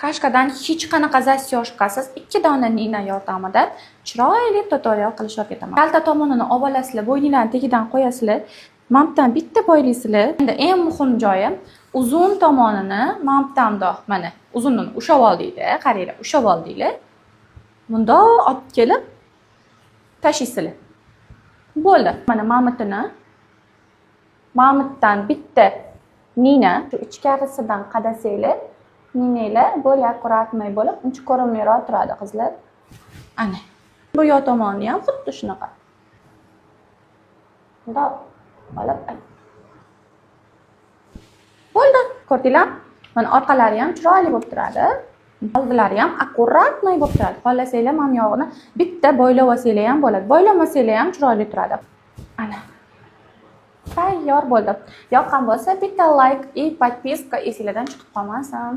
Kashkadan hech qanaqa zastyoshkasiz 2 dona nina yordamida chiroyli tutorial qilishni o'rgataman. Kalta tomonini olib olasizlar, bo'yninglarni tagidan qo'yasizlar. Mana bitta poylaysizlar. Endi eng muhim joyi uzun tomonini mana bundoq mana uzunini ushlab oldinglar, qaranglar, ushlab oldinglar. Bundoq olib kelib tashlaysizlar. Bo'ldi. Mana mamutdan bitta nina shu ichkarisidan qadasanglar, ninanglar bo'lib akkuratmay bo'lib, uncha ko'rinmayroq turadi qizlar. Ana. Bu yo tomoni ham xuddi shunaqa. Bundoq olib bo'ldi. Ko'rdinglar? Mana orqalari ham chiroyli bo'lib turadi. Oldilari ham akkuratmay bo'lib turadi. Xohlasanglar mana yog'ini bitta bo'ylab olsanglar ham bo'ladi. Bo'ylamasanglar ham chiroyli turadi. Ana. Tayyor bo'ldi. Yoqqan bo'lsa bitta like и подписка esingizdan chiqib qolmasin.